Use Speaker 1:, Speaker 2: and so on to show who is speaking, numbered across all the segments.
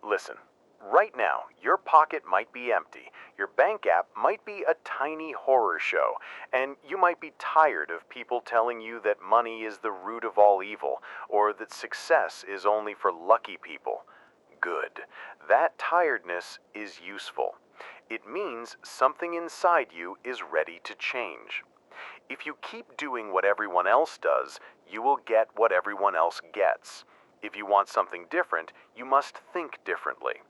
Speaker 1: Listen, right now, your pocket might be empty, your bank app might be a tiny horror show, and you might be tired of people telling you that money is the root of all evil, or that success is only for lucky people. Good. That tiredness is useful. It means something inside you is ready to change. If you keep doing what everyone else does, you will get what everyone else gets. If you want something different, you must think differently.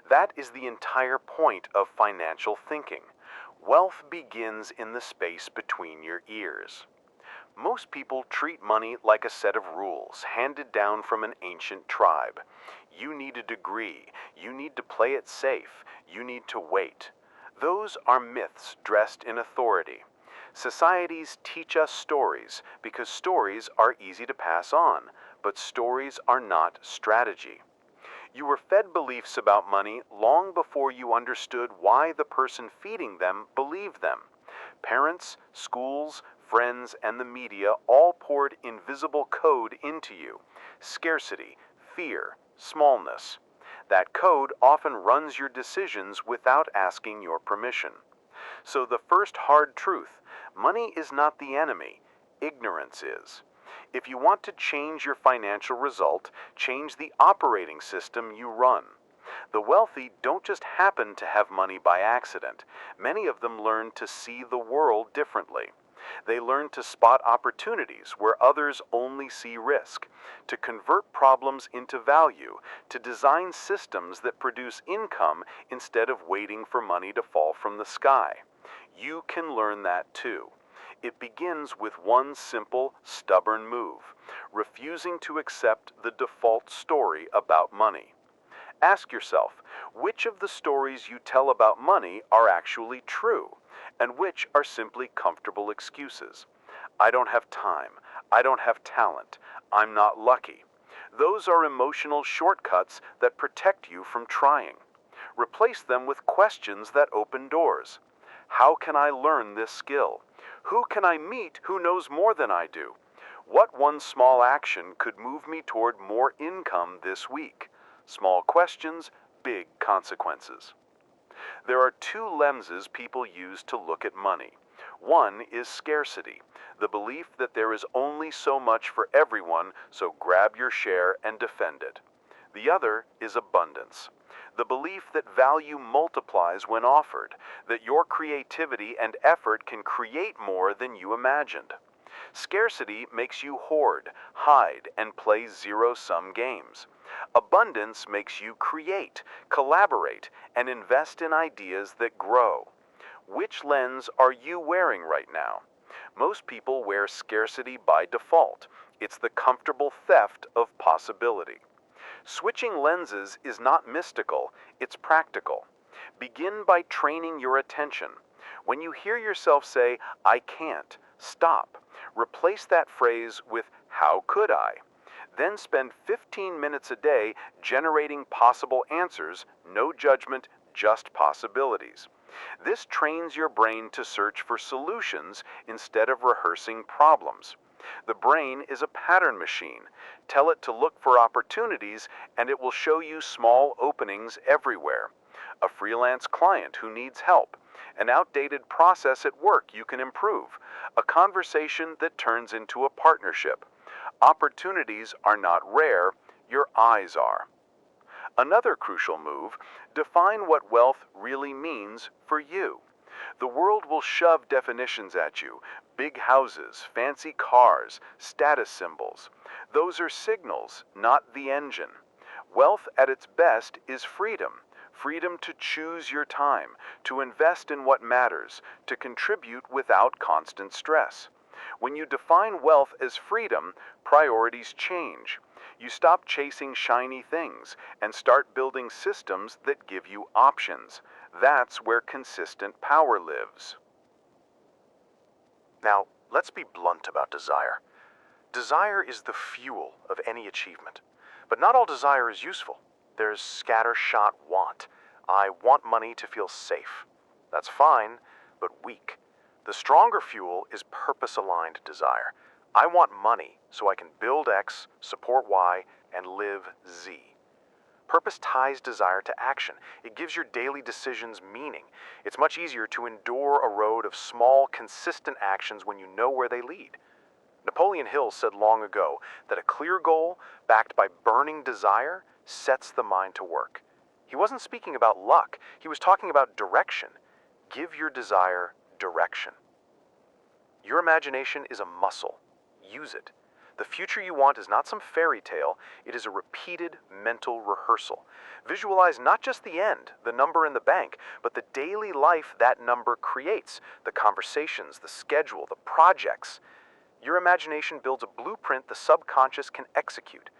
Speaker 1: That is the entire point of financial thinking. Wealth begins in the space between your ears. Most people treat money like a set of rules handed down from an ancient tribe. You need a degree, you need to play it safe, you need to wait. Those are myths dressed in authority. Societies teach us stories because stories are easy to pass on, but stories are not strategy. You were fed beliefs about money long before you understood why the person feeding them believed them. Parents, schools, friends, and the media all poured invisible code into you: scarcity, fear, smallness. That code often runs your decisions without asking your permission. So the first hard truth: money is not the enemy, ignorance is. If you want to change your financial result, change the operating system you run. The wealthy don't just happen to have money by accident. Many of them learn to see the world differently. They learn to spot opportunities where others only see risk, to convert problems into value, to design systems that produce income instead of waiting for money to fall from the sky. You can learn that too. It begins with one simple, stubborn move: refusing to accept the default story about money. Ask yourself, which of the stories you tell about money are actually true, and which are simply comfortable excuses? I don't have time. I don't have talent. I'm not lucky. Those are emotional shortcuts that protect you from trying. Replace them with questions that open doors. How can I learn this skill? Who can I meet who knows more than I do? What one small action could move me toward more income this week? Small questions, big consequences. There are two lenses people use to look at money. One is scarcity, the belief that there is only so much for everyone, so grab your share and defend it. The other is abundance, the belief that value multiplies when offered, that your creativity and effort can create more than you imagined. Scarcity makes you hoard, hide, and play zero-sum games. Abundance makes you create, collaborate, and invest in ideas that grow. Which lens are you wearing right now? Most people wear scarcity by default. It's the comfortable theft of possibility. Switching lenses is not mystical, it's practical. Begin by training your attention. When you hear yourself say, "I can't," stop. Replace that phrase with, "How could I?" Then spend 15 minutes a day generating possible answers, no judgment, just possibilities. This trains your brain to search for solutions instead of rehearsing problems. The brain is a pattern machine. Tell it to look for opportunities, and it will show you small openings everywhere. A freelance client who needs help, an outdated process at work you can improve, a conversation that turns into a partnership. Opportunities are not rare, your eyes are. Another crucial move: define what wealth really means for you. The world will shove definitions at you: big houses, fancy cars, status symbols. Those are signals, not the engine. Wealth at its best is freedom. Freedom to choose your time, to invest in what matters, to contribute without constant stress. When you define wealth as freedom, priorities change. You stop chasing shiny things and start building systems that give you options. That's where consistent power lives. Now, let's be blunt about desire. Desire is the fuel of any achievement. But not all desire is useful. There's scattershot want. I want money to feel safe. That's fine, but weak. The stronger fuel is purpose-aligned desire. I want money so I can build X, support Y, and live Z. Purpose ties desire to action. It gives your daily decisions meaning. It's much easier to endure a road of small, consistent actions when you know where they lead. Napoleon Hill said long ago that a clear goal, backed by burning desire, sets the mind to work. He wasn't speaking about luck, he was talking about direction. Give your desire direction. Your imagination is a muscle. Use it. The future you want is not some fairy tale, it is a repeated mental rehearsal. Visualize not just the end, the number in the bank, but the daily life that number creates, the conversations, the schedule, the projects. Your imagination builds a blueprint the subconscious can execute.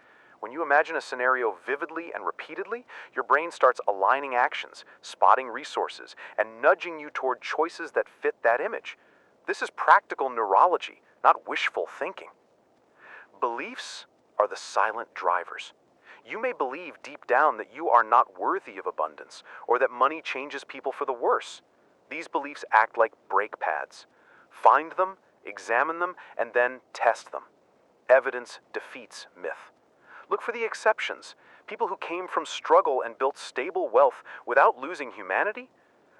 Speaker 1: When you imagine a scenario vividly and repeatedly, your brain starts aligning actions, spotting resources, and nudging you toward choices that fit that image. This is practical neurology, not wishful thinking. Beliefs are the silent drivers. You may believe deep down that you are not worthy of abundance, or that money changes people for the worse. These beliefs act like brake pads. Find them, examine them, and then test them. Evidence defeats myth. Look for the exceptions, people who came from struggle and built stable wealth without losing humanity.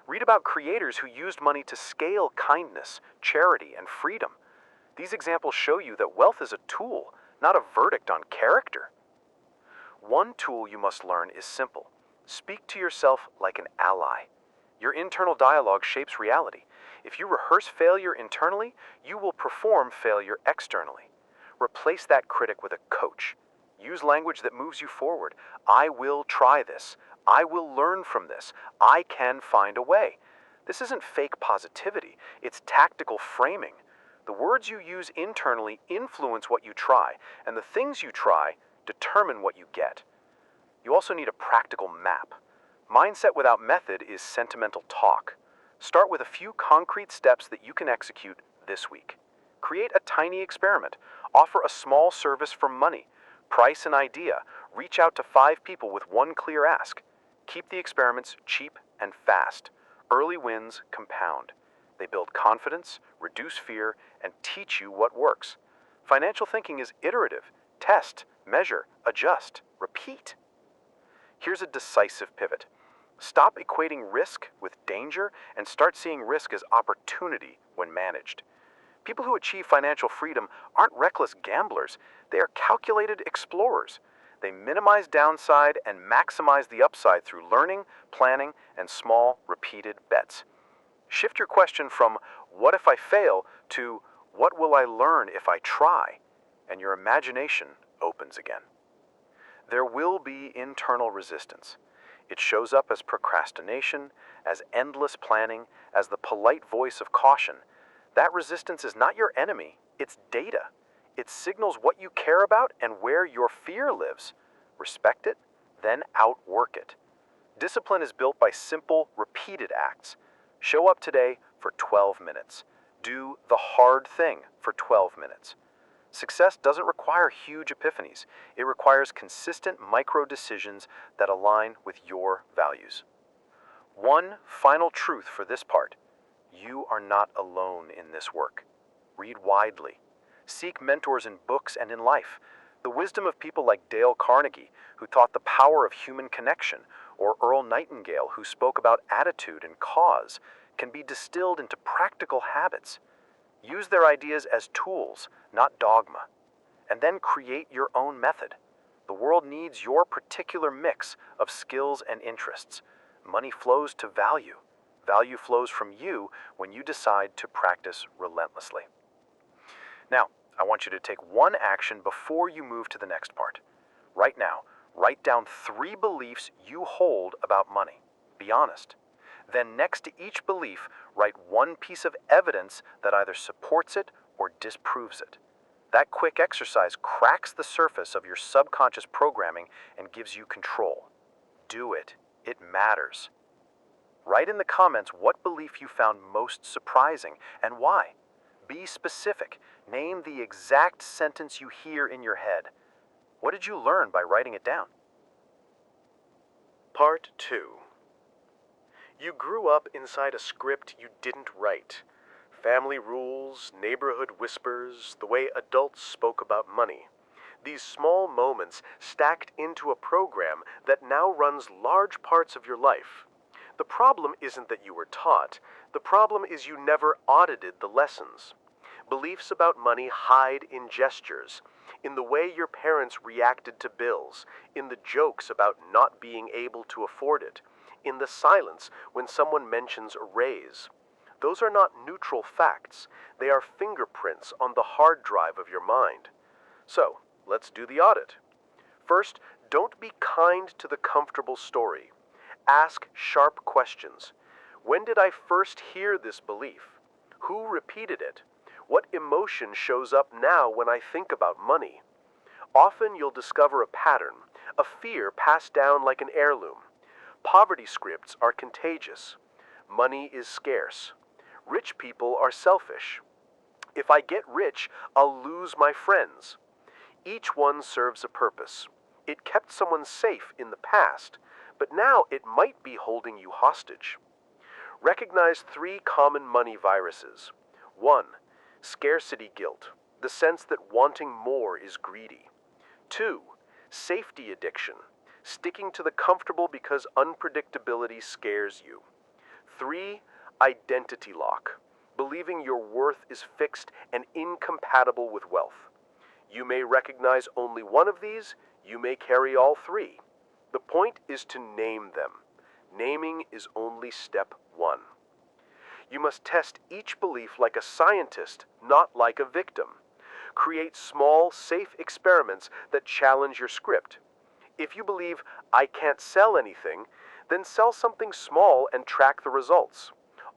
Speaker 1: Read about creators who used money to scale kindness, charity, and freedom. These examples show you that wealth is a tool, not a verdict on character. One tool you must learn is simple. Speak to yourself like an ally. Your internal dialogue shapes reality. If you rehearse failure internally, you will perform failure externally. Replace that critic with a coach. Use language that moves you forward. I will try this. I will learn from this. I can find a way. This isn't fake positivity. It's tactical framing. The words you use internally influence what you try, and the things you try determine what you get. You also need a practical map. Mindset without method is sentimental talk. Start with a few concrete steps that you can execute this week. Create a tiny experiment. Offer a small service for money. Price an idea. Reach out to 5 people with one clear ask. Keep the experiments cheap and fast. Early wins compound. They build confidence, reduce fear, and teach you what works. Financial thinking is iterative. Test, measure, adjust, repeat. Here's a decisive pivot. Stop equating risk with danger and start seeing risk as opportunity when managed. People who achieve financial freedom aren't reckless gamblers. They are calculated explorers. They minimize downside and maximize the upside through learning, planning, and small, repeated bets. Shift your question from, what if I fail, to, what will I learn if I try? And your imagination opens again. There will be internal resistance. It shows up as procrastination, as endless planning, as the polite voice of caution. That resistance is not your enemy, it's data. It signals what you care about and where your fear lives. Respect it, then outwork it. Discipline is built by simple, repeated acts. Show up today for 12 minutes. Do the hard thing for 12 minutes. Success doesn't require huge epiphanies. It requires consistent micro decisions that align with your values. One final truth for this part. You are not alone in this work. Read widely. Seek mentors in books and in life. The wisdom of people like Dale Carnegie, who taught the power of human connection, or Earl Nightingale, who spoke about attitude and cause, can be distilled into practical habits. Use their ideas as tools, not dogma. And then create your own method. The world needs your particular mix of skills and interests. Money flows to value. Value flows from you when you decide to practice relentlessly. Now, I want you to take one action before you move to the next part. Right now, write down 3 beliefs you hold about money. Be honest. Then next to each belief, write one piece of evidence that either supports it or disproves it. That quick exercise cracks the surface of your subconscious programming and gives you control. Do it. It matters. Write in the comments what belief you found most surprising and why. Be specific. Name the exact sentence you hear in your head. What did you learn by writing it down? Part 2. You grew up inside a script you didn't write. Family rules, neighborhood whispers, the way adults spoke about money.
Speaker 2: These small moments stacked into a program that now runs large parts of your life. The problem isn't that you were taught. The problem is you never audited the lessons. Beliefs about money hide in gestures, in the way your parents reacted to bills, in the jokes about not being able to afford it, in the silence when someone mentions a raise. Those are not neutral facts. They are fingerprints on the hard drive of your mind. So, let's do the audit. First, don't be kind to the comfortable story. Ask sharp questions. When did I first hear this belief? Who repeated it? What emotion shows up now when I think about money? Often you'll discover a pattern, a fear passed down like an heirloom. Poverty scripts are contagious. Money is scarce. Rich people are selfish. If I get rich, I'll lose my friends. Each one serves a purpose. It kept someone safe in the past, but now it might be holding you hostage. Recognize 3 common money viruses. 1. Scarcity guilt, the sense that wanting more is greedy. 2. Safety addiction, sticking to the comfortable because unpredictability scares you. 3. Identity lock, believing your worth is fixed and incompatible with wealth. You may recognize only one of these, you may carry all 3. The point is to name them. Naming is only step 1. You must test each belief like a scientist, not like a victim. Create small, safe experiments that challenge your script. If you believe, I can't sell anything, then sell something small and track the results.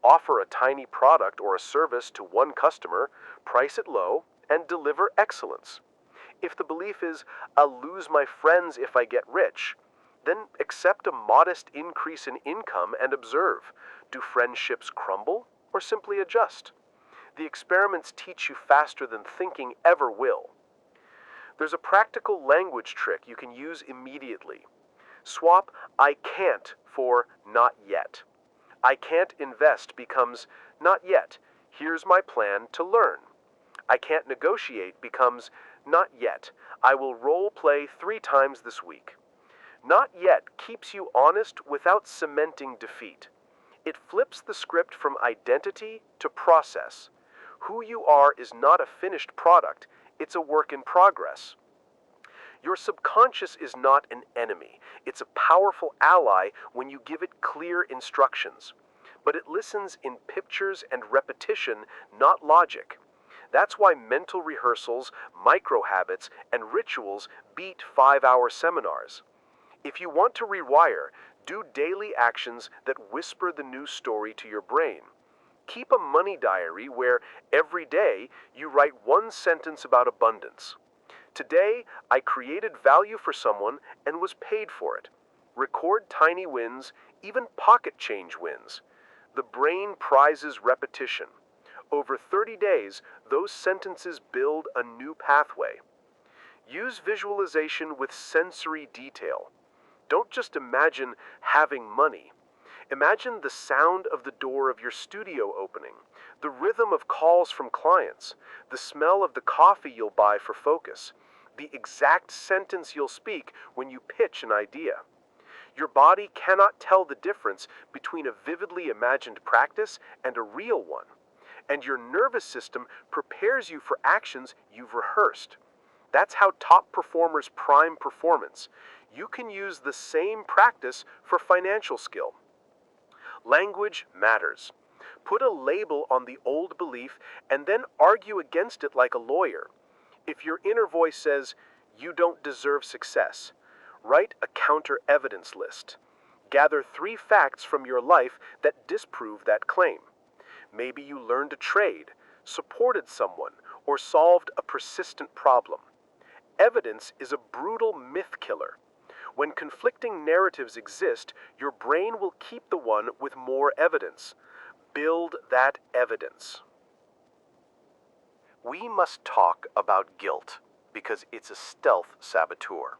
Speaker 2: Offer a tiny product or a service to one customer, price it low, and deliver excellence. If the belief is, I'll lose my friends if I get rich, then accept a modest increase in income and observe. Do friendships crumble or simply adjust? The experiments teach you faster than thinking ever will. There's a practical language trick you can use immediately. Swap I can't for not yet. I can't invest becomes not yet. Here's my plan to learn. I can't negotiate becomes not yet. I will role play 3 times this week. Not yet keeps you honest without cementing defeat. It flips the script from identity to process. Who you are is not a finished product, it's a work in progress. Your subconscious is not an enemy. It's a powerful ally when you give it clear instructions. But it listens in pictures and repetition, not logic. That's why mental rehearsals, micro habits, and rituals beat 5-hour seminars. If you want to rewire, do daily actions that whisper the new story to your brain. Keep a money diary where every day you write 1 sentence about abundance. Today, I created value for someone and was paid for it. Record tiny wins, even pocket change wins. The brain prizes repetition. Over 30 days, those sentences build a new pathway. Use visualization with sensory detail. Don't just imagine having money. Imagine the sound of the door of your studio opening, the rhythm of calls from clients, the smell of the coffee you'll buy for focus, the exact sentence you'll speak when you pitch an idea. Your body cannot tell the difference between a vividly imagined practice and a real one, and your nervous system prepares you for actions you've rehearsed. That's how top performers prime performance. You can use the same practice for financial skill. Language matters. Put a label on the old belief and then argue against it like a lawyer. If your inner voice says, you don't deserve success, write a counter-evidence list. Gather 3 facts from your life that disprove that claim. Maybe you learned a trade, supported someone, or solved a persistent problem. Evidence is a brutal myth killer. When conflicting narratives exist, your brain will keep the one with more evidence. Build that evidence. We must talk about guilt, because it's a stealth saboteur.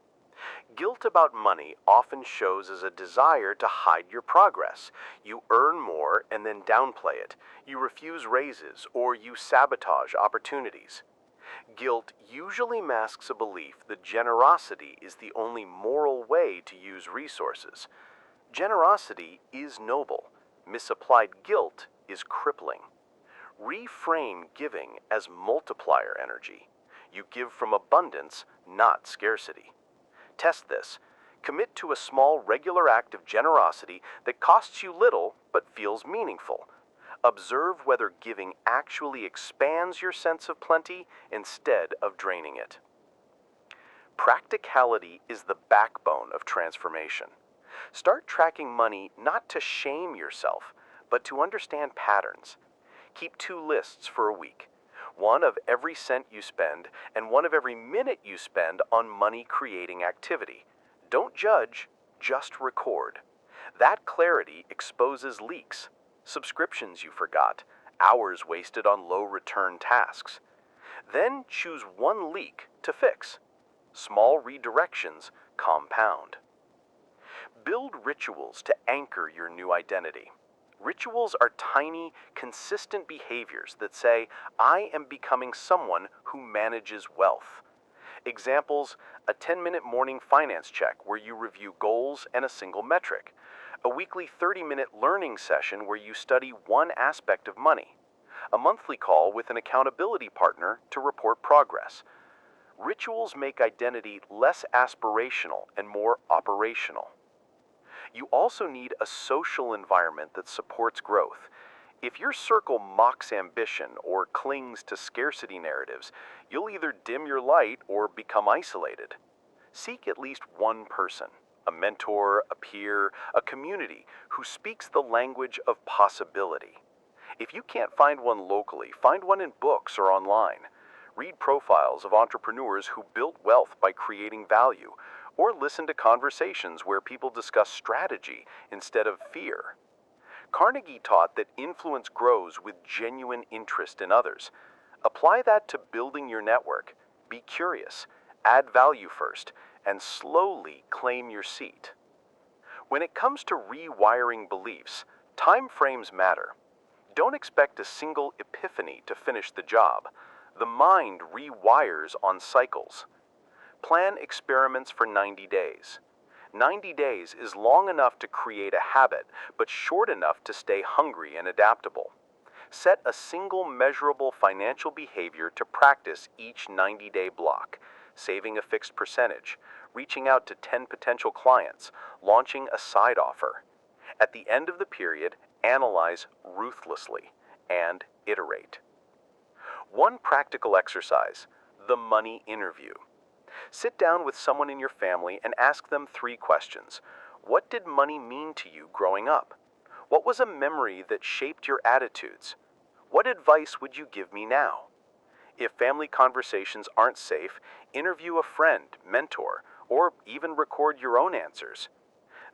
Speaker 2: Guilt about money often shows as a desire to hide your progress. You earn more and then downplay it. You refuse raises, or you sabotage opportunities.
Speaker 1: Guilt usually masks a belief that generosity is the only moral way to use resources. Generosity is noble. Misapplied guilt is crippling. Reframe giving as multiplier energy. You give from abundance, not scarcity. Test this. Commit to a small, regular act of generosity that costs you little but feels meaningful. Observe whether giving actually expands your sense of plenty instead of draining it. Practicality is the backbone of transformation. Start tracking money not to shame yourself, but to understand patterns. Keep 2 lists for a week. One of every cent you spend and one of every minute you spend on money-creating activity. Don't judge, just record. That clarity exposes leaks, subscriptions you forgot, hours wasted on low-return tasks. Then choose one leak to fix. Small redirections compound. Build rituals to anchor your new identity. Rituals are tiny, consistent behaviors that say, I am becoming someone who manages wealth. Examples: a 10-minute morning finance check where you review goals and a single metric. A weekly 30-minute learning session where you study one aspect of money. A monthly call with an accountability partner to report progress. Rituals make identity less aspirational and more operational. You also need a social environment that supports growth. If your circle mocks ambition or clings to scarcity narratives, you'll either dim your light or become isolated. Seek at least one person, a mentor, a peer, a community who speaks the language of possibility. If you can't find one locally, find one in books or online. Read profiles of entrepreneurs who built wealth by creating value, or listen to conversations where people discuss strategy instead of fear. Carnegie taught that influence grows with genuine interest in others. Apply that to building your network. Be curious, add value first, and slowly claim your seat. When it comes to rewiring beliefs, time frames matter. Don't expect a single epiphany to finish the job. The mind rewires on cycles. Plan experiments for 90 days. 90 days is long enough to create a habit, but short enough to stay hungry and adaptable. Set a single measurable financial behavior to practice each 90-day block, saving a fixed percentage, reaching out to 10 potential clients, launching a side offer. At the end of the period, analyze ruthlessly and iterate. One practical exercise: the money interview. Sit down with someone in your family and ask them 3 questions. What did money mean to you growing up? What was a memory that shaped your attitudes? What advice would you give me now? If family conversations aren't safe, interview a friend, mentor, or even record your own answers.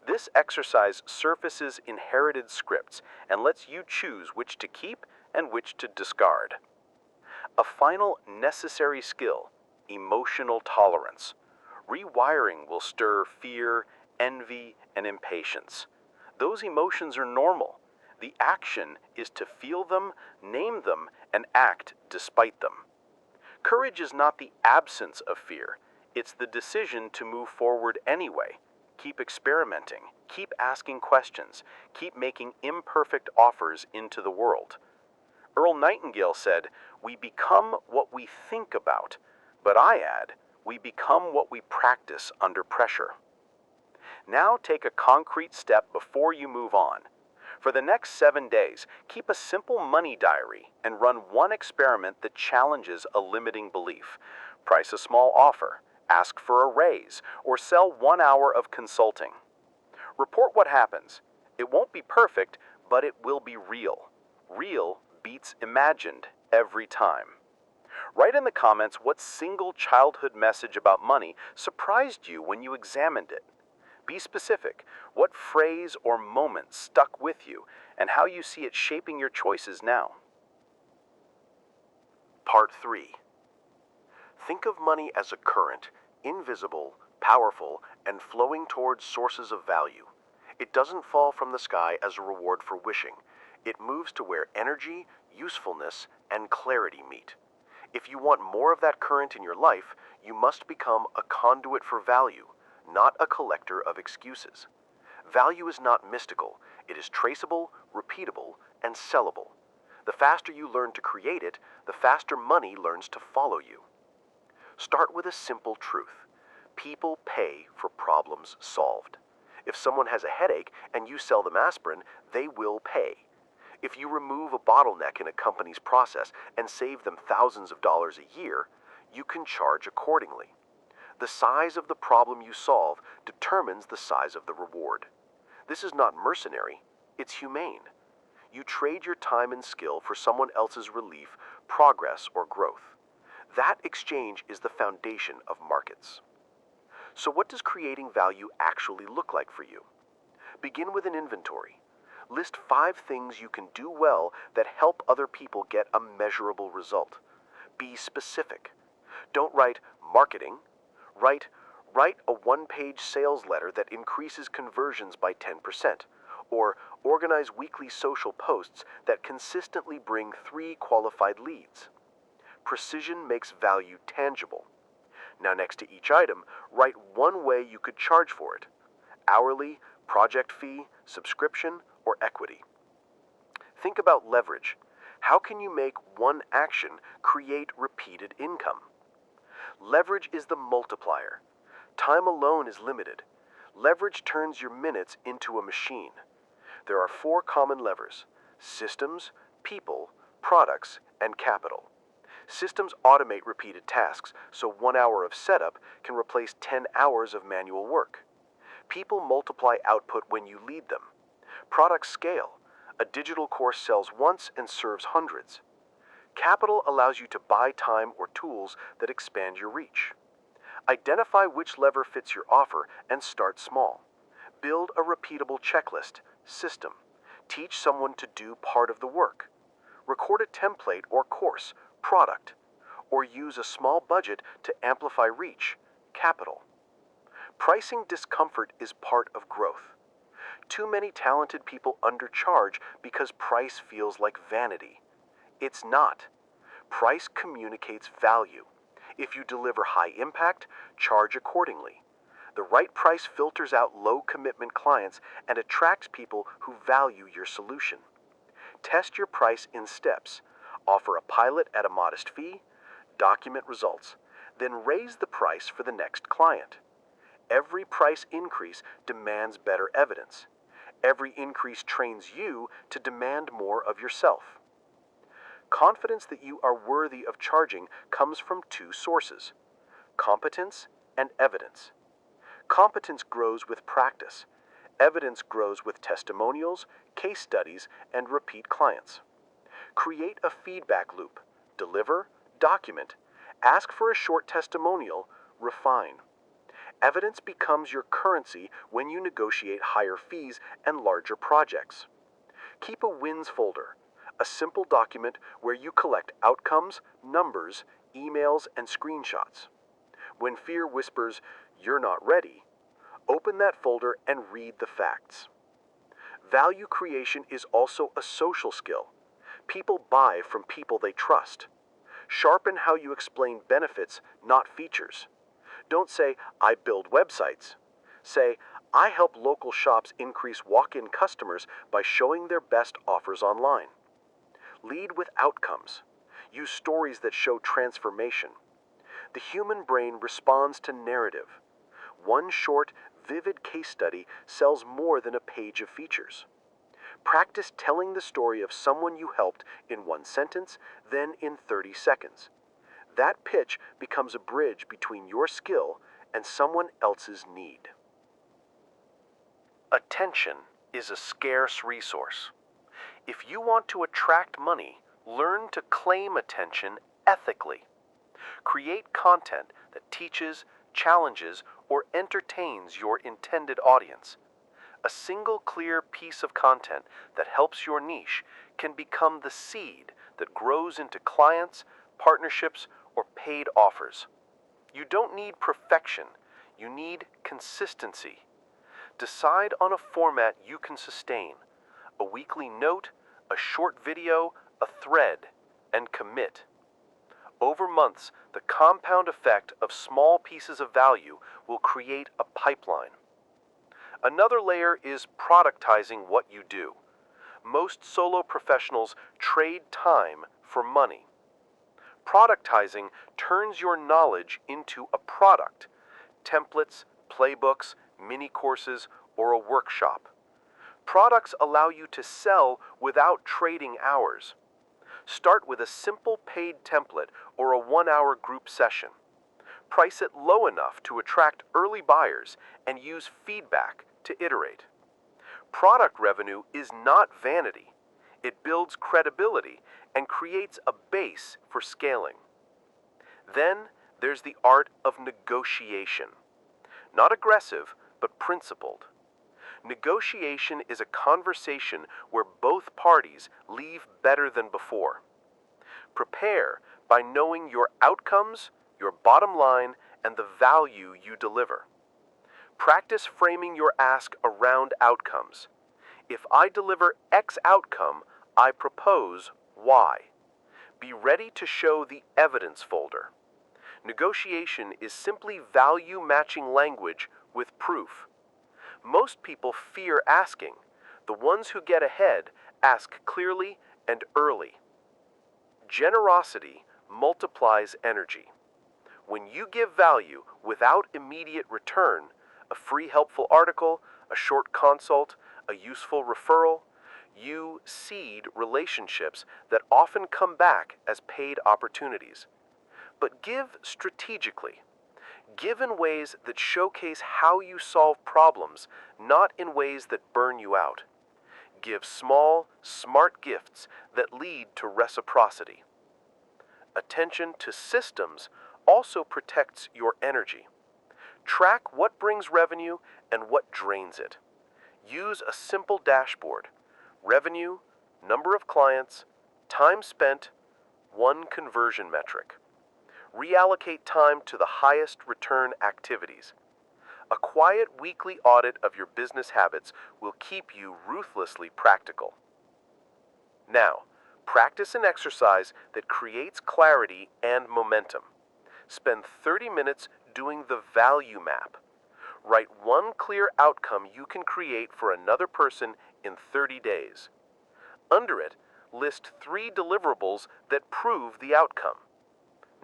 Speaker 1: This exercise surfaces inherited scripts and lets you choose which to keep and which to discard. A final necessary skill: emotional tolerance. Rewiring will stir fear, envy, and impatience. Those emotions are normal. The action is to feel them, name them, and act despite them. Courage is not the absence of fear. It's the decision to move forward anyway. Keep experimenting. Keep asking questions. Keep making imperfect offers into the world. Earl Nightingale said, "We become what we think about." But I add, we become what we practice under pressure. Now take a concrete step before you move on. For the next 7 days, keep a simple money diary and run one experiment that challenges a limiting belief. Price a small offer, ask for a raise, or sell 1 hour of consulting. Report what happens. It won't be perfect, but it will be real. Real beats imagined every time. Write in the comments what single childhood message about money surprised you when you examined it. Be specific. What phrase or moment stuck with you, and how you see it shaping your choices now. Part 3. Think of money as a current, invisible, powerful, and flowing towards sources of value. It doesn't fall from the sky as a reward for wishing. It moves to where energy, usefulness, and clarity meet.
Speaker 2: If you want more of that current in your life, you must become a conduit for value, not a collector of excuses. Value is not mystical. It is traceable, repeatable, and sellable. The faster you learn to create it, the faster money learns to follow you. Start with a simple truth. People pay for problems solved. If someone has a headache and you sell them aspirin, they will pay. If you remove a bottleneck in a company's process and save them thousands of dollars a year, you can charge accordingly. The size of the problem you solve determines the size of the reward. This is not mercenary, it's humane. You trade your time and skill for someone else's relief, progress, or growth. That exchange is the foundation of markets. So what does creating value actually look like for you? Begin with an inventory. List 5 things you can do well that help other people get a measurable result. Be specific. Don't write marketing. Write a one-page sales letter that increases conversions by 10%, or organize weekly social posts that consistently bring 3 qualified leads. Precision makes value tangible. Now, next to each item, write one way you could charge for it: hourly, project fee, subscription, or equity. Think about leverage. How can you make one action create repeated income? Leverage is the multiplier. Time alone is limited. Leverage turns your minutes into a machine. There are 4 common levers: systems, people, products, and capital. Systems automate repeated tasks, so 1 hour of setup can replace 10 hours of manual work. People multiply output when you lead them. Products scale. A digital course sells once and serves hundreds. Capital allows you to buy time or tools that expand your reach. Identify which lever fits your offer and start small. Build a repeatable checklist, system. Teach someone to do part of the work. Record a template or course, product. Or use a small budget to amplify reach, capital. Pricing discomfort is part of growth. Too many talented people undercharge because price feels like vanity. It's not. Price communicates value. If you deliver high impact, charge accordingly. The right price filters out low-commitment clients and attracts people who value your solution. Test your price in steps. Offer a pilot at a modest fee, document results, then raise the price for the next client. Every price increase demands better evidence. Every increase trains you to demand more of yourself. Confidence that you are worthy of charging comes from 2 sources: competence and evidence. Competence grows with practice. Evidence grows with testimonials, case studies, and repeat clients. Create a feedback loop. Deliver, document, ask for a short testimonial, refine. Evidence becomes your currency when you negotiate higher fees and larger projects. Keep a wins folder, a simple document where you collect outcomes, numbers, emails, and screenshots. When fear whispers, "You're not ready," open that folder and read the facts. Value creation is also a social skill. People buy from people they trust. Sharpen how you explain benefits, not features. Don't say, "I build websites." Say, "I help local shops increase walk-in customers by showing their best offers online." Lead with outcomes. Use stories that show transformation. The human brain responds to narrative. One short, vivid case study sells more than a page of features. Practice telling the story of someone you helped in 1 sentence, then in 30 seconds. That pitch becomes a bridge between your skill and someone else's need. Attention is a scarce resource. If you want to attract money, learn to claim attention ethically. Create content that teaches, challenges, or entertains your intended audience. A single clear piece of content that helps your niche can become the seed that grows into clients, partnerships, or paid offers. You don't need perfection, you need consistency. Decide on a format you can sustain: a weekly note, a short video, a thread, and commit. Over months, the compound effect of small pieces of value will create a pipeline. Another layer is productizing what you do. Most solo professionals trade time for money. Productizing turns your knowledge into a product: templates, playbooks, mini courses, or a workshop. Products allow you to sell without trading hours. Start with a simple paid template or a 1-hour group session. Price it low enough to attract early buyers and use feedback to iterate. Product revenue is not vanity. It builds credibility and creates a base for scaling. Then there's the art of negotiation. Not aggressive, but principled. Negotiation is a conversation where both parties leave better than before. Prepare by knowing your outcomes, your bottom line, and the value you deliver. Practice framing your ask around outcomes. If I deliver X outcome, I propose Y. Be ready to show the evidence folder. Negotiation is simply value matching language with proof. Most people fear asking. The ones who get ahead ask clearly and early. Generosity multiplies energy. When you give value without immediate return, a free helpful article, a short consult, a useful referral, you seed relationships that often come back as paid opportunities. But give strategically. Give in ways that showcase how you solve problems, not in ways that burn you out. Give small, smart gifts that lead to reciprocity. Attention to systems also protects your energy. Track what brings revenue and what drains it. Use a simple dashboard: revenue, number of clients, time spent, one conversion metric. Reallocate time to the highest return activities. A quiet weekly audit of your business habits will keep you ruthlessly practical. Now, practice an exercise that creates clarity and momentum. Spend 30 minutes doing the value map. Write one clear outcome you can create for another person in 30 days. Under it, list 3 deliverables that prove the outcome.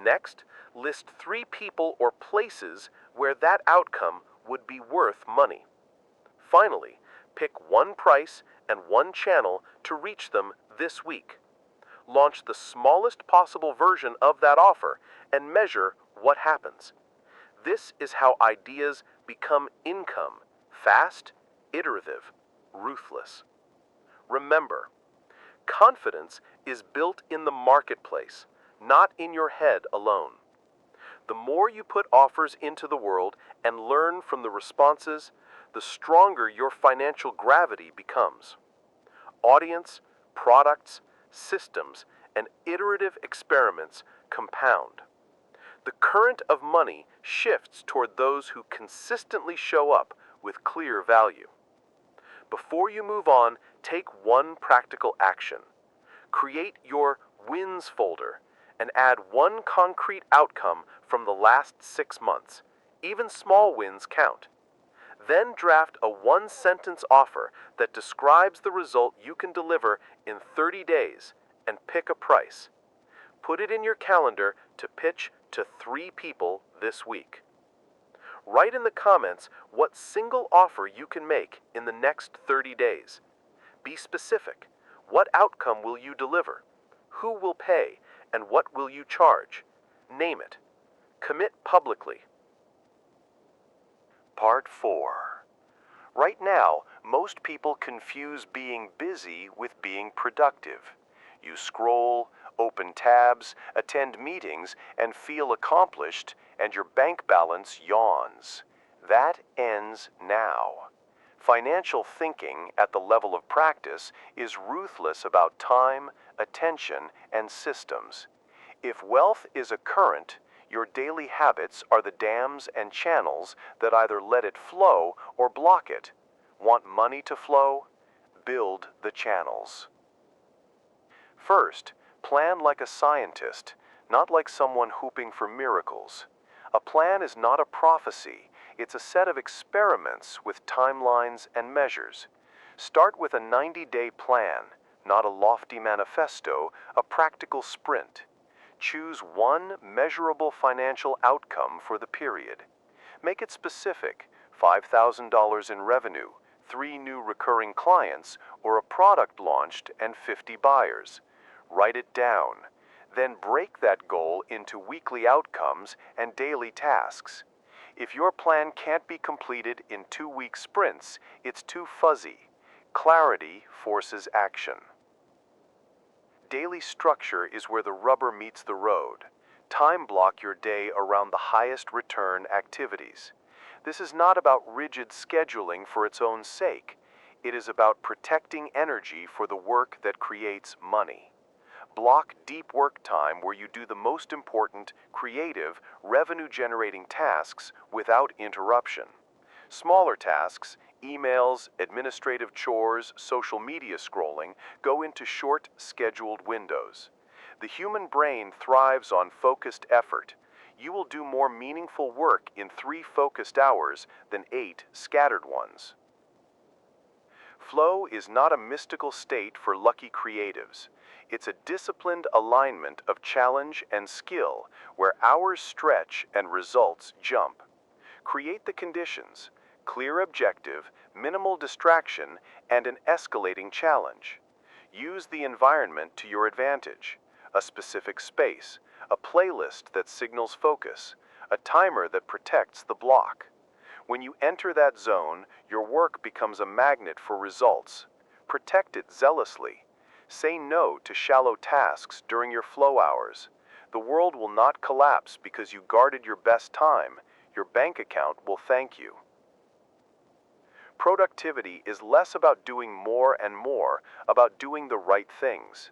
Speaker 2: Next, list 3 people or places where that outcome would be worth money. Finally, pick one price and one channel to reach them this week. Launch the smallest possible version of that offer and measure what happens. This is how ideas become income: fast, iterative, ruthless. Remember, confidence is built in the marketplace, not in your head alone. The more you put offers into the world and learn from the responses, the stronger your financial gravity becomes. Audience, products, systems, and iterative experiments compound. The current of money shifts toward those who consistently show up with clear value. Before you move on, take one practical action. Create your wins folder and add one concrete outcome from the last 6 months. Even small wins count. Then draft a 1-sentence offer that describes the result you can deliver in 30 days and pick a price. Put it in your calendar to pitch to 3 people this week. Write in the comments what single offer you can make in the next 30 days. Be specific. What outcome will you deliver? Who will pay? And what will you charge? Name it. Commit publicly.
Speaker 1: Part 4. Right now, most people confuse being busy with being productive. You scroll, open tabs, attend meetings, and feel accomplished, and your bank balance yawns. That ends now. Financial thinking at the level of practice is ruthless about time, attention, and systems. If wealth is a current, your daily habits are the dams and channels that either let it flow or block it. Want money to flow? Build the channels. First, plan like a scientist, not like someone hoping for miracles. A plan is not a prophecy, it's a set of experiments with timelines and measures. Start with a 90-day plan, not a lofty manifesto, a practical sprint. Choose one measurable financial outcome for the period. Make it specific: $5,000 in revenue, 3 new recurring clients, or a product launched and 50 buyers. Write it down. Then break that goal into weekly outcomes and daily tasks. If your plan can't be completed in 2-week sprints, it's too fuzzy. Clarity forces action. Daily structure is where the rubber meets the road. Time block your day around the highest return activities. This is not about rigid scheduling for its own sake. It is about protecting energy for the work that creates money. Block deep work time where you do the most important, creative, revenue-generating tasks without interruption. Smaller tasks, emails, administrative chores, social media scrolling, go into short, scheduled windows. The human brain thrives on focused effort. You will do more meaningful work in 3 focused hours than 8 scattered ones. Flow is not a mystical state for lucky creatives. It's a disciplined alignment of challenge and skill where hours stretch and results jump. Create the conditions: clear objective, minimal distraction, and an escalating challenge. Use the environment to your advantage: a specific space, a playlist that signals focus, a timer that protects the block. When you enter that zone, your work becomes a magnet for results. Protect it zealously. Say no to shallow tasks during your flow hours. The world will not collapse because you guarded your best time. Your bank account will thank you. Productivity is less about doing more and more, about doing the right things.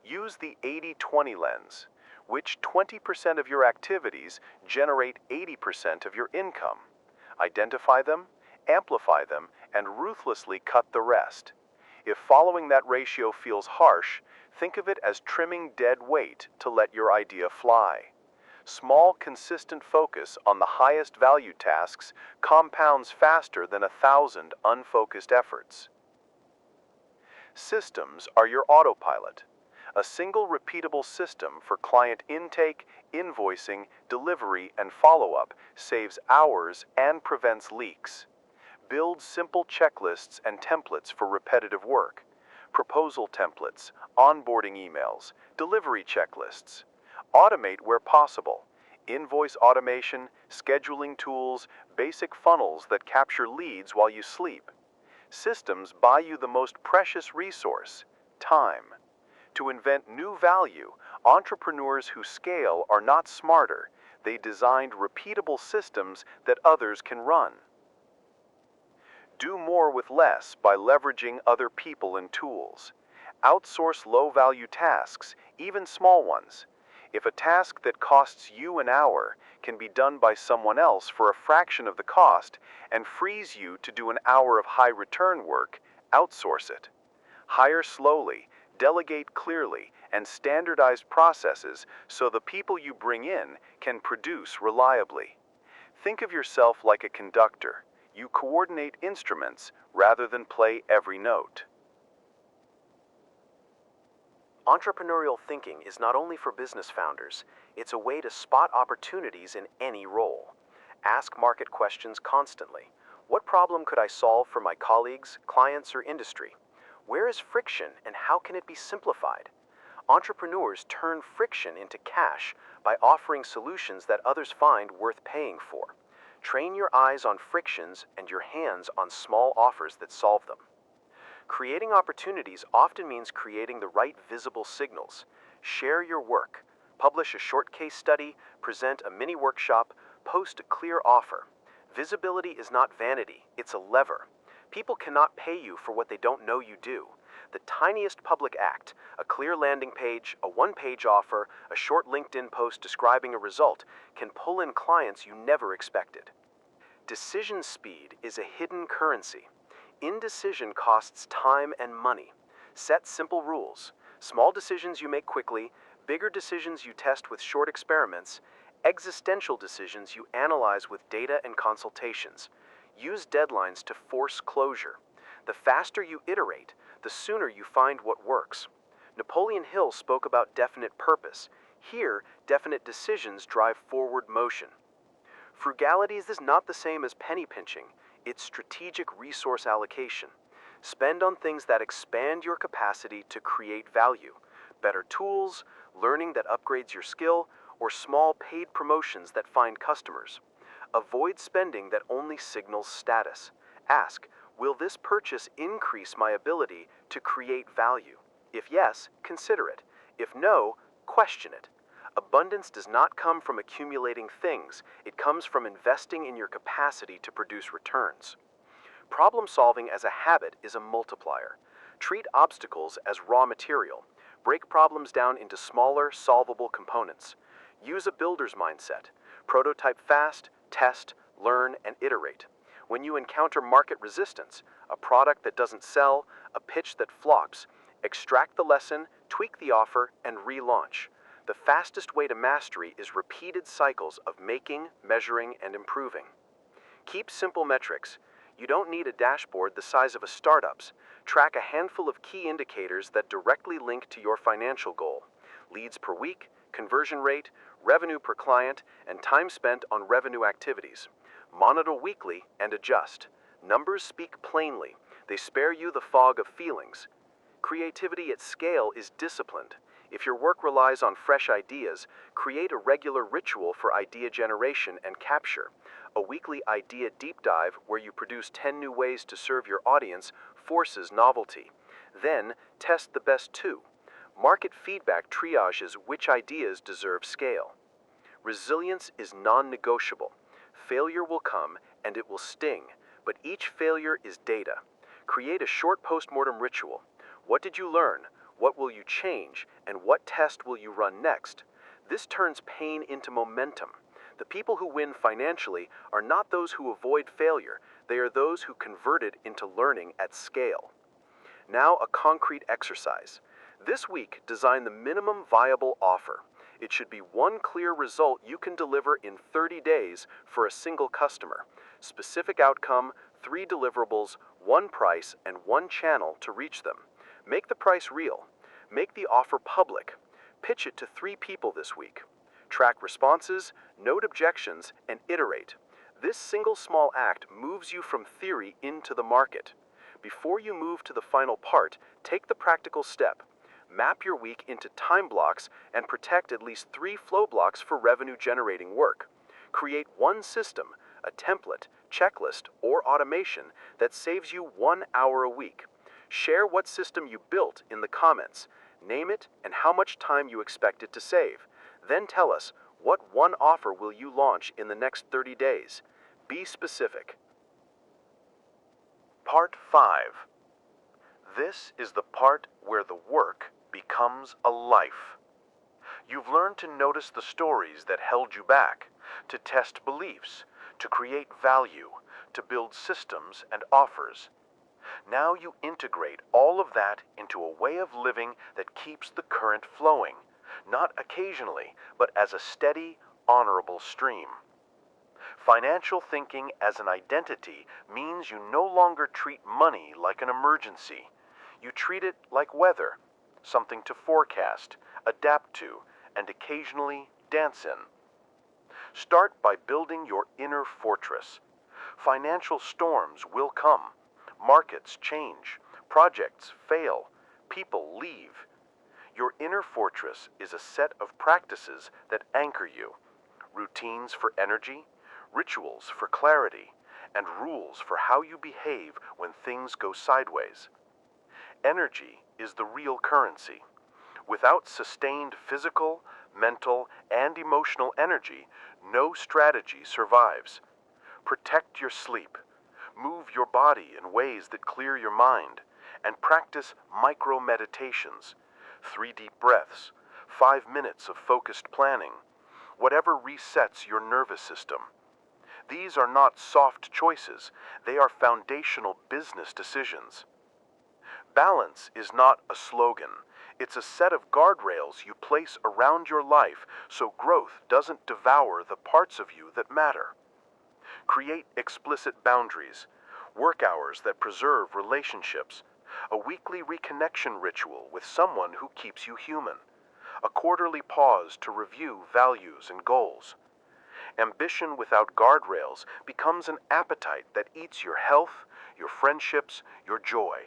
Speaker 1: Use the 80-20 lens. Which 20% of your activities generate 80% of your income? Identify them, amplify them, and ruthlessly cut the rest. If following that ratio feels harsh, think of it as trimming dead weight to let your idea fly. Small, consistent focus on the highest value tasks compounds faster than 1,000 unfocused efforts. Systems are your autopilot. A single repeatable system for client intake, invoicing, delivery, and follow-up saves hours and prevents leaks. Build simple checklists and templates for repetitive work. Proposal templates, onboarding emails, delivery checklists. Automate where possible. Invoice automation, scheduling tools, basic funnels that capture leads while you sleep. Systems buy you the most precious resource: time. To invent new value, entrepreneurs who scale are not smarter. They designed repeatable systems that others can run. Do more with less by leveraging other people and tools. Outsource low-value tasks, even small ones. If a task that costs you an hour can be done by someone else for a fraction of the cost and frees you to do an hour of high-return work, outsource it. Hire slowly, delegate clearly, and standardize processes so the people you bring in can produce reliably. Think of yourself like a conductor. You coordinate instruments rather than play every note. Entrepreneurial thinking is not only for business founders, it's a way to spot opportunities in any role. Ask market questions constantly. What problem could I solve for my colleagues, clients, or industry? Where is friction and how can it be simplified? Entrepreneurs turn friction into cash by offering solutions that others find worth paying for. Train your eyes on frictions and your hands on small offers that solve them. Creating opportunities often means creating the right visible signals. Share your work. Publish a short case study, present a mini workshop, post a clear offer. Visibility is not vanity, it's a lever. People cannot pay you for what they don't know you do. The tiniest public act, a clear landing page, a one-page offer, a short LinkedIn post describing a result, can pull in clients you never expected. Decision speed is a hidden currency. Indecision costs time and money. Set simple rules. Small decisions you make quickly, Bigger decisions you test with short experiments, existential decisions you analyze with data and consultations. Use deadlines to force closure. The faster you iterate, the sooner you find what works. Napoleon Hill spoke about definite purpose. Here, definite decisions drive forward motion. Frugality is not the same as penny pinching. It's strategic resource allocation. Spend on things that expand your capacity to create value. Better tools, learning that upgrades your skill, or small paid promotions that find customers. Avoid spending that only signals status. Ask, will this purchase increase my ability to create value? If yes, consider it. If no, question it. Abundance does not come from accumulating things. It comes from investing in your capacity to produce returns. Problem solving as a habit is a multiplier. Treat obstacles as raw material. Break problems down into smaller, solvable components. Use a builder's mindset. Prototype fast, test, learn, and iterate. When you encounter market resistance, a product that doesn't sell, a pitch that flops, extract the lesson, tweak the offer, and relaunch. The fastest way to mastery is repeated cycles of making, measuring, and improving. Keep simple metrics. You don't need a dashboard the size of a startup's. Track a handful of key indicators that directly link to your financial goal. Leads per week, conversion rate, revenue per client, and time spent on revenue activities. Monitor weekly and adjust. Numbers speak plainly. They spare you the fog of feelings. Creativity at scale is disciplined. If your work relies on fresh ideas, create a regular ritual for idea generation and capture. A weekly idea deep dive where you produce 10 new ways to serve your audience forces novelty. Then, test the best 2. Market feedback triages which ideas deserve scale. Resilience is non-negotiable. Failure will come and it will sting, but each failure is data. Create a short post-mortem ritual. What did you learn? What will you change? And what test will you run next? This turns pain into momentum. The people who win financially are not those who avoid failure. They are those who convert it into learning at scale. Now, a concrete exercise. This week, design the minimum viable offer. It should be one clear result you can deliver in 30 days for a single customer. Specific outcome, 3 deliverables, 1 price, and 1 channel to reach them. Make the price real. Make the offer public. Pitch it to 3 people this week. Track responses, note objections, and iterate. This single small act moves you from theory into the market. Before you move to the final part, take the practical step. Map your week into time blocks and protect at least 3 flow blocks for revenue-generating work. Create one system, a template, checklist, or automation that saves you 1 hour a week. Share what system you built in the comments. Name it and how much time you expect it to save. Then tell us, what one offer will you launch in the next 30 days? Be specific.
Speaker 2: Part 5. This is the part where the work becomes a life. You've learned to notice the stories that held you back, to test beliefs, to create value, to build systems and offers. Now you integrate all of that into a way of living that keeps the current flowing, not occasionally, but as a steady, honorable stream. Financial thinking as an identity means you no longer treat money like an emergency. You treat it like weather, something to forecast, adapt to, and occasionally dance in. Start by building your inner fortress. Financial storms will come. Markets change. Projects fail. People leave. Your inner fortress is a set of practices that anchor you. Routines for energy, rituals for clarity, and rules for how you behave when things go sideways. Energy is the real currency. Without sustained physical, mental, and emotional energy, no strategy survives. Protect your sleep. Move your body in ways that clear your mind, and practice micro-meditations, 3 deep breaths, 5 minutes of focused planning, whatever resets your nervous system. These are not soft choices, they are foundational business decisions. Balance is not a slogan, It's a set of guardrails you place around your life so growth doesn't devour the parts of you that matter. Create explicit boundaries, work hours that preserve relationships, a weekly reconnection ritual with someone who keeps you human, a quarterly pause to review values and goals. Ambition without guardrails becomes an appetite that eats your health, your friendships, your joy.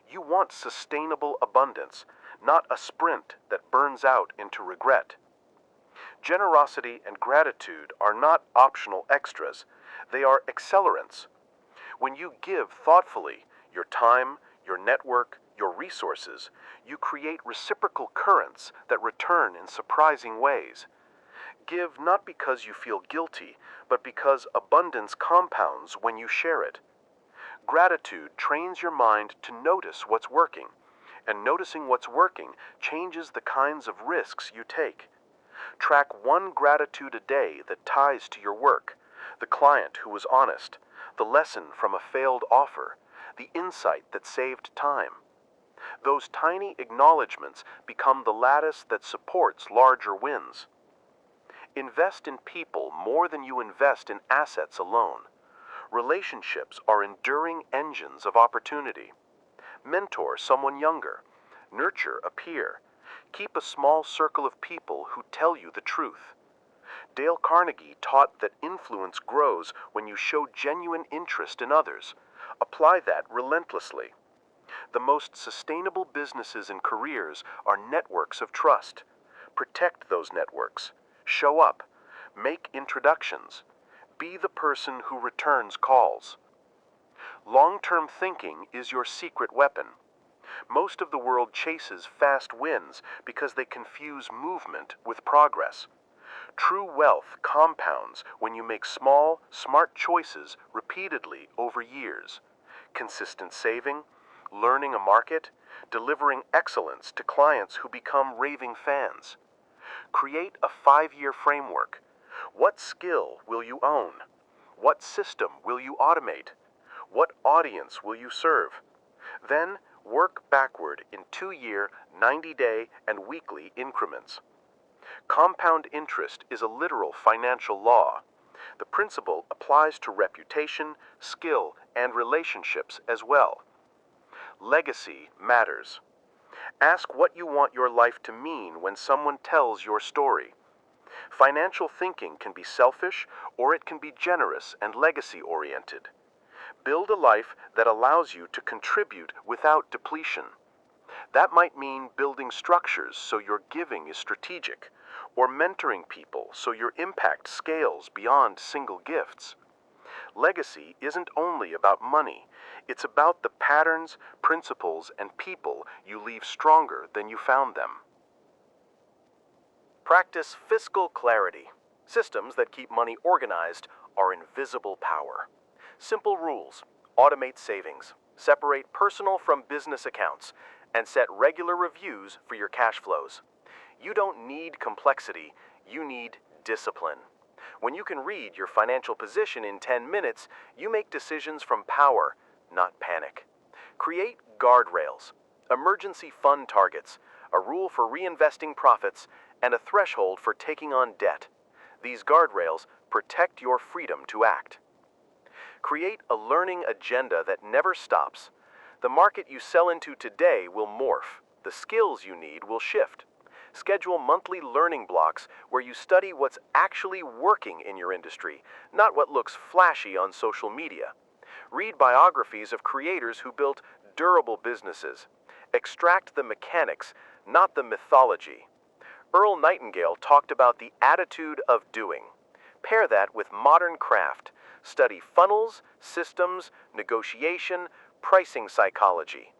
Speaker 2: You want sustainable abundance, not a sprint that burns out into regret. Generosity and gratitude are not optional extras, they are accelerants. When you give thoughtfully, your time, your network, your resources, you create reciprocal currents that return in surprising ways. Give not because you feel guilty, but because abundance compounds when you share it. Gratitude trains your mind to notice what's working, and noticing what's working changes the kinds of risks you take. Track one gratitude a day that ties to your work, the client who was honest, the lesson from a failed offer, the insight that saved time. Those tiny acknowledgments become the lattice that supports larger wins. Invest in people more than you invest in assets alone. Relationships are enduring engines of opportunity. Mentor someone younger. Nurture a peer. Keep a small circle of people who tell you the truth. Dale Carnegie taught that influence grows when you show genuine interest in others. Apply that relentlessly. The most sustainable businesses and careers are networks of trust. Protect those networks. Show up. Make introductions. Be the person who returns calls. Long-term thinking is your secret weapon. Most of the world chases fast wins because they confuse movement with progress. True wealth compounds when you make small, smart choices repeatedly over years. Consistent saving, learning a market, delivering excellence to clients who become raving fans. Create a 5-year framework. What skill will you own? What system will you automate? What audience will you serve? Then work backward in 2-year, 90-day, and weekly increments. Compound interest is a literal financial law. The principle applies to reputation, skill, and relationships as well. Legacy matters. Ask what you want your life to mean when someone tells your story. Financial thinking can be selfish, or it can be generous and legacy-oriented. Build a life that allows you to contribute without depletion. That might mean building structures so your giving is strategic, or mentoring people so your impact scales beyond single gifts. Legacy isn't only about money, it's about the patterns, principles, and people you leave stronger than you found them. Practice fiscal clarity. Systems that keep money organized are invisible power. Simple rules: automate savings, separate personal from business accounts, and set regular reviews for your cash flows. You don't need complexity, you need discipline. When you can read your financial position in 10 minutes, you make decisions from power, not panic. Create guardrails, emergency fund targets, a rule for reinvesting profits, and a threshold for taking on debt. These guardrails protect your freedom to act. Create a learning agenda that never stops. The market you sell into today will morph. The skills you need will shift. Schedule monthly learning blocks where you study what's actually working in your industry, not what looks flashy on social media. Read biographies of creators who built durable businesses. Extract the mechanics, not the mythology. Earl Nightingale talked about the attitude of doing. Pair that with modern craft. Study funnels, systems, negotiation, pricing psychology.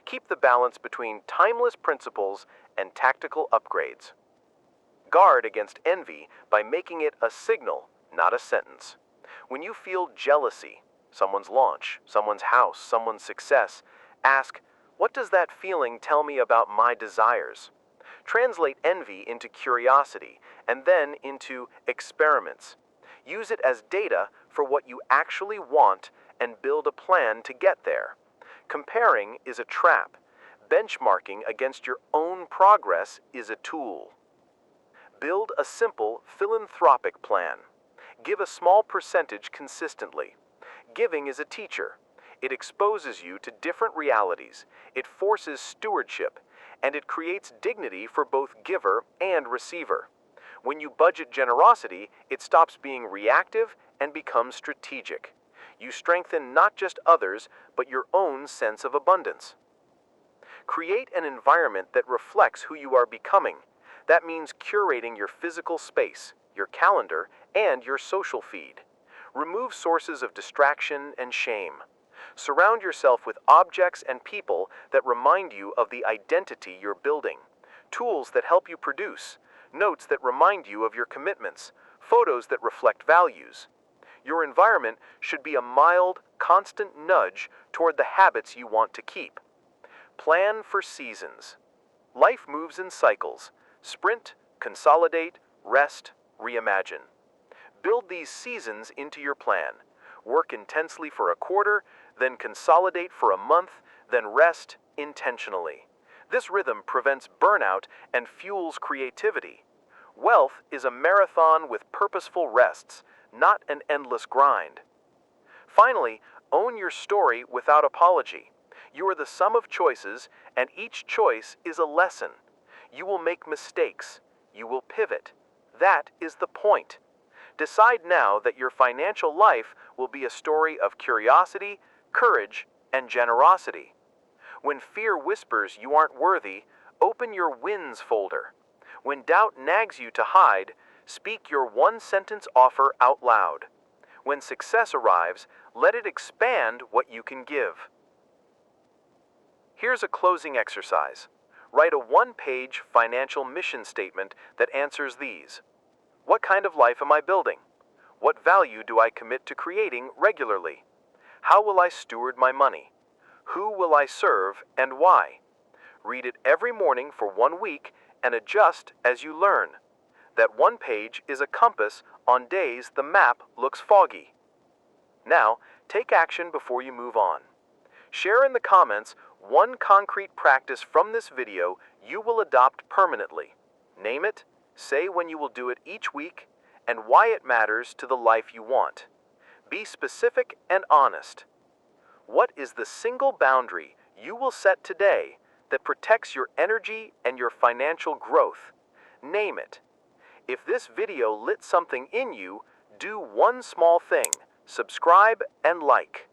Speaker 2: Keep the balance between timeless principles and tactical upgrades. Guard against envy by making it a signal, not a sentence. When you feel jealousy, someone's launch, someone's house, someone's success, ask, what does that feeling tell me about my desires? Translate envy into curiosity and then into experiments. Use it as data for what you actually want and build a plan to get there. Comparing is a trap. Benchmarking against your own progress is a tool. Build a simple philanthropic plan. Give a small percentage consistently. Giving is a teacher. It exposes you to different realities, it forces stewardship, and it creates dignity for both giver and receiver. When you budget generosity, it stops being reactive and becomes strategic. You strengthen not just others, but your own sense of abundance. Create an environment that reflects who you are becoming. That means curating your physical space, your calendar, and your social feed. Remove sources of distraction and shame. Surround yourself with objects and people that remind you of the identity you're building. Tools that help you produce. Notes that remind you of your commitments. Photos that reflect values. Your environment should be a mild, constant nudge toward the habits you want to keep. Plan for seasons. Life moves in cycles. Sprint, consolidate, rest, reimagine. Build these seasons into your plan. Work intensely for a quarter, then consolidate for a month, then rest intentionally. This rhythm prevents burnout and fuels creativity. Wealth is a marathon with purposeful rests, not an endless grind. Finally, own your story without apology. You are the sum of choices, and each choice is a lesson. You will make mistakes. You will pivot. That is the point. Decide now that your financial life will be a story of curiosity, courage, and generosity. When fear whispers you aren't worthy, open your wins folder. When doubt nags you to hide, speak your one-sentence offer out loud. When success arrives, let it expand what you can give. Here's a closing exercise. Write a one-page financial mission statement that answers these. What kind of life am I building? What value do I commit to creating regularly? How will I steward my money? Who will I serve and why? Read it every morning for 1 week and adjust as you learn. That one page is a compass on days the map looks foggy. Now, take action before you move on. Share in the comments one concrete practice from this video you will adopt permanently. Name it, say when you will do it each week, and why it matters to the life you want. Be specific and honest. What is the single boundary you will set today that protects your energy and your financial growth? Name it. If this video lit something in you, do one small thing: subscribe and like.